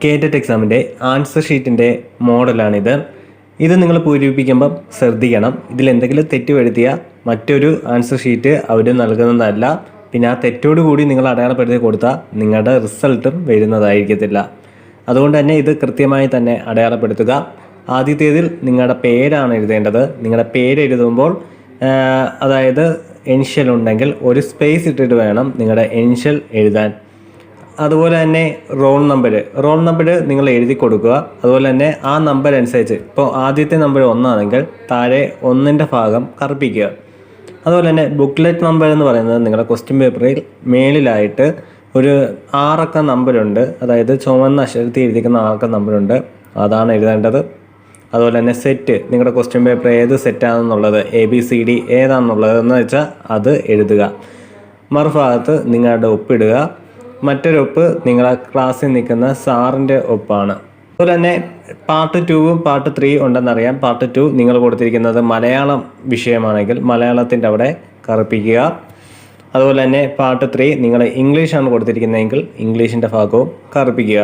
കേറ്ററ്റ് എക്സാമിൻ്റെ ആൻസർ ഷീറ്റിൻ്റെ മോഡലാണിത്. ഇത് നിങ്ങൾ പൂരിപ്പിക്കുമ്പം ശ്രദ്ധിക്കണം, ഇതിലെന്തെങ്കിലും തെറ്റ് വരുത്തിയാൽ മറ്റൊരു ആൻസർ ഷീറ്റ് അവർ നൽകുന്നതല്ല. പിന്നെ ആ തെറ്റോടു കൂടി നിങ്ങൾ അടയാളപ്പെടുത്തി കൊടുത്താൽ നിങ്ങളുടെ റിസൾട്ടും വരുന്നതായിരിക്കത്തില്ല. അതുകൊണ്ട് തന്നെ ഇത് കൃത്യമായി തന്നെ അടയാളപ്പെടുത്തുക. ആദ്യത്തേതിൽ നിങ്ങളുടെ പേരാണ് എഴുതേണ്ടത്. നിങ്ങളുടെ പേര് എഴുതുമ്പോൾ അതായത് ഇനിഷ്യൽ ഉണ്ടെങ്കിൽ ഒരു സ്പേസ് ഇട്ടിട്ട് വേണം നിങ്ങളുടെ ഇനിഷ്യൽ എഴുതാൻ. അതുപോലെ തന്നെ റോൾ നമ്പർ നിങ്ങൾ എഴുതി കൊടുക്കുക. അതുപോലെ തന്നെ ആ നമ്പർ അനുസരിച്ച്, ഇപ്പോൾ ആദ്യത്തെ നമ്പർ 1 ആണെങ്കിൽ താഴെ 1ൻ്റെ ഭാഗം കറുപ്പിക്കുക. അതുപോലെ തന്നെ ബുക്ക്ലെറ്റ് നമ്പർ എന്ന് പറയുന്നത് നിങ്ങളുടെ ക്വസ്റ്റ്യൻ പേപ്പറിൽ മേളിലായിട്ട് ഒരു 6 അക്ക നമ്പറുണ്ട്, അതായത് ചുവന്ന അക്ഷരത്തിൽ എഴുതിക്കുന്ന 6 അക്ക നമ്പറുണ്ട്, അതാണ് എഴുതേണ്ടത്. അതുപോലെ തന്നെ സെറ്റ്, നിങ്ങളുടെ ക്വസ്റ്റ്യൻ പേപ്പർ ഏത് സെറ്റാണെന്നുള്ളത് ABCD ഏതാണെന്നുള്ളതെന്ന് വെച്ചാൽ അത് എഴുതുക. മറുഭാഗത്ത് നിങ്ങളുടെ ഒപ്പിടുക. മറ്റൊരു ഒപ്പ് നിങ്ങളെ ക്ലാസ്സിൽ നിൽക്കുന്ന സാറിൻ്റെ ഒപ്പാണ്. അതുപോലെ തന്നെ പാർട്ട് 2ഉം പാർട്ട് 3 ഉണ്ടെന്നറിയാം. പാർട്ട് 2 നിങ്ങൾ കൊടുത്തിരിക്കുന്നത് മലയാളം വിഷയമാണെങ്കിൽ മലയാളത്തിൻ്റെ അവിടെ കറുപ്പിക്കുക. അതുപോലെ തന്നെ പാർട്ട് 3 നിങ്ങൾ ഇംഗ്ലീഷാണ് കൊടുത്തിരിക്കുന്നതെങ്കിൽ ഇംഗ്ലീഷിൻ്റെ ഭാഗവും കറുപ്പിക്കുക.